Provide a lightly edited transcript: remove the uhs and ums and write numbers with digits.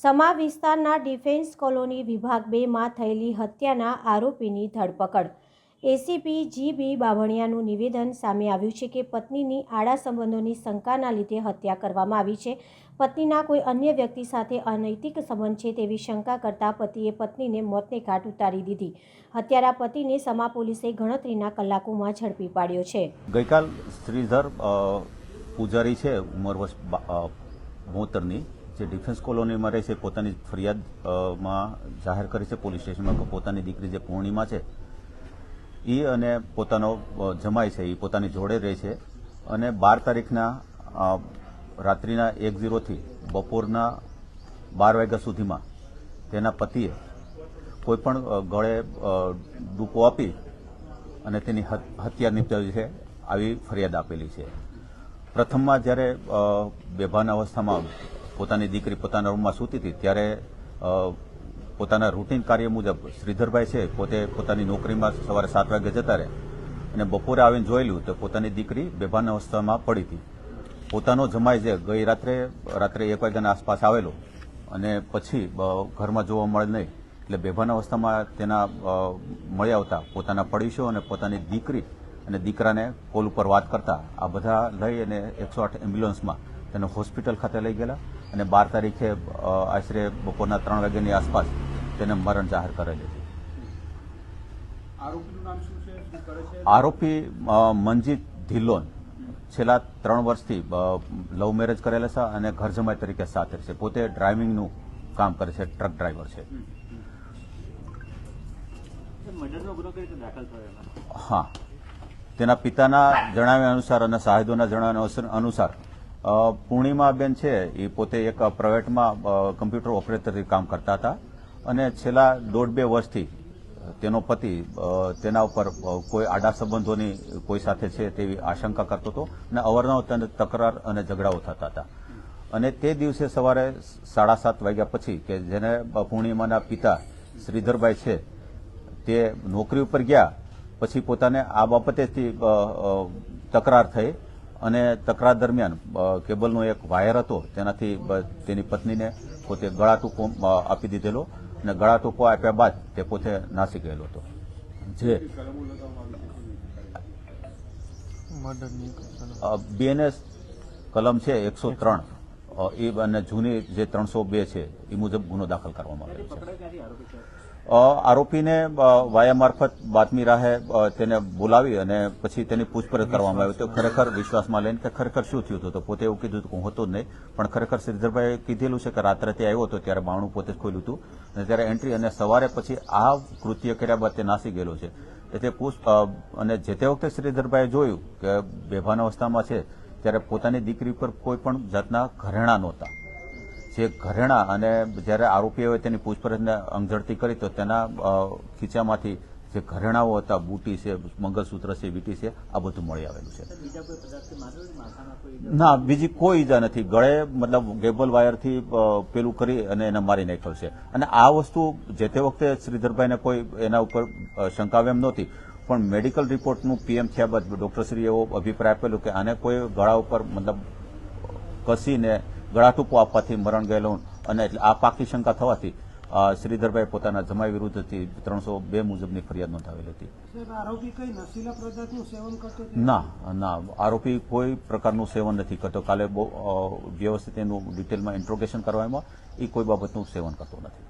સમા વિસ્તારના defence colony વિભાગ 2માં થયેલી હત્યાના આરોપીની ધરપકડ. એસીપી જી.બી. બામણિયાનું નિવેદન સામે આવ્યું છે કે પત્નીની આડા સંબંધોની શંકાના લીધે હત્યા કરવામાં આવી છે. પત્નીના કોઈ અન્ય વ્યક્તિ સાથે અનૈતિક સંબંધ છે તેવી શંકા કરતા પતિએ પત્નીને મોતને ઘાટ ઉતારી દીધી. હત્યારા પતિને સમા પોલીસે ગણતરીના કલાકોમાં ઝડપી પાડ્યો છે. ગઈકાલ શ્રીધર પૂજારી છે ઉંમર વર્ષ 72ની, જે ડિફેન્સ કોલોનીમાં રહે છે, પોતાની ફરિયાદમાં જાહેર કરી છે પોલીસ સ્ટેશનમાં કે પોતાની દીકરી જે પૂર્ણિમા છે એ અને પોતાનો જમાઈ છે એ પોતાની જોડે રહે છે અને 12 તારીખના રાત્રિના 1:0થી બપોરના 12 વાગ્યા સુધીમાં તેના પતિએ કોઈપણ ગળે ડૂકો આપી અને તેની હત્યા નિપજાવી છે આવી ફરિયાદ આપેલી છે. પ્રથમમાં જ્યારે બેભાન અવસ્થામાં પોતાની દીકરી પોતાના રૂમમાં સૂતી હતી ત્યારે પોતાના રૂટીન કાર્ય મુજબ શ્રીધરભાઈ છે પોતે પોતાની નોકરીમાં સવારે 7 વાગે જતા રહે અને બપોરે આવીને જોયેલું તો પોતાની દીકરી બેભાન અવસ્થામાં પડી હતી. પોતાનો જમાઈ જે ગઈ રાત્રે 1 વાગ્યાના આસપાસ આવેલો અને પછી ઘરમાં જોવા મળે નહીં એટલે બેભાન અવસ્થામાં તેના મળી આવતા પોતાના પડોશીઓ અને પોતાની દીકરી અને દીકરાને કોલ ઉપર વાત કરતા આ બધા લઈ અને 108 એમ્બ્યુલન્સમાં તેને હોસ્પિટલ ખાતે લઈ ગયેલા અને 12 તારીખે આશરે બપોરના 3 વાગ્યાની આસપાસ તેને મરણ જાહેર કરેલી હતી. આરોપી મંજીત ધિલ્લોન છેલ્લા 3 વર્ષથી લવ મેરેજ કરેલા છે અને ઘર જમાઈ તરીકે સાથે છે. પોતે ડ્રાઇવિંગનું કામ કરે છે, ટ્રક ડ્રાઈવર છે. હા, તેના પિતાના જણાવ્યા અનુસાર અને સાહેદોના જણાવ્યા અનુસાર પૂર્ણિમાબેન છે એ પોતે એક પ્રાઇવેટમાં કમ્પ્યુટર ઓપરેટરથી કામ કરતા હતા અને છેલ્લા 1.5-2 વર્ષથી તેનો પતિ તેના ઉપર કોઈ આડા સંબંધોની કોઈ સાથે છે તેવી આશંકા કરતો હતો અને અવારનવાર તેને તકરાર અને ઝઘડાઓ થતા હતા. અને તે દિવસે સવારે 7:30 વાગ્યા પછી કે જેને પૂર્ણિમાના પિતા શ્રીધરભાઈ છે તે નોકરી ઉપર ગયા પછી પોતાને આ બાબતેથી તકરાર થઈ અને તકરાર દરમિયાન કેબલનો એક વાયર હતો તેનાથી તેની પત્નીને પોતે ગળા ટૂંકો આપી દીધેલો અને ગળા ટૂંકો આપ્યા બાદ તે પોતે નાસી ગયેલો હતો. જે બીએનએસ કલમ છે 103 એ અને જૂની જે 302 છે એ મુજબ ગુનો દાખલ કરવામાં આવેલો છે. આરોપીને વાયા મારફત બાતમી રાહે તેને બોલાવી અને પછી તેની પૂછપરછ કરવામાં આવી તો ખરેખર વિશ્વાસમાં લઈને કે ખરેખર શું થયું હતું તો પોતે એવું કીધું કે હું હતો જ નહીં, પણ ખરેખર શ્રીધરભાઈએ કીધેલું છે કે રાત્રે તે આવ્યો હતો ત્યારે બારણું પોતે જ ખોલ્યું હતું અને ત્યારે એન્ટ્રી અને સવારે પછી આ કૃત્ય કર્યા બાદ તે નાસી ગયેલો છે. તે અને જે તે વખતે શ્રીધરભાઈએ જોયું કે બેભાન અવસ્થામાં છે ત્યારે પોતાની દીકરી પર કોઈ પણ જાતના ઘરેણા નહોતા. જે ઘરેણા અને જ્યારે આરોપીઓએ તેની પૂછપરછને અંગઝડતી કરી તો તેના ખીચામાંથી જે ઘરેણાઓ હતા, બુટી છે, મંગલસૂત્ર છે, વીંટી છે, આ બધું મળી આવેલું છે. ના, બીજી કોઈ ઈજા નથી. ગળે મતલબ કેબલ વાયરથી પેલું કરી અને એને મારી નાખ્યો છે. અને આ વસ્તુ જે તે વખતે શ્રીધરભાઈને કોઈ એના ઉપર શંકા એમ નહોતી, પણ મેડિકલ રિપોર્ટનું પીએમ થયા બાદ ડોક્ટરશ્રીએ એવો અભિપ્રાય આપેલો કે આને કોઈ ગળા ઉપર મતલબ કસીને ગળા ટૂંકો આપવાથી મરણ ગયેલો અને એટલે આ પાકી શંકા થવાથી શ્રીધરભાઈ પોતાના જમાઈ વિરુદ્ધથી 302 મુજબની ફરિયાદ નોંધાવેલી હતી. આરોપી કઈ નશીલા પદાર્થનું સેવન કરતો? ના, આરોપી કોઈ પ્રકારનું સેવન નથી કરતો. કાલે બહુ વ્યવસ્થિત એનું ડિટેલમાં ઇન્ટ્રોગેશન કરવામાં એ કોઈ બાબતનું સેવન કરતો નથી.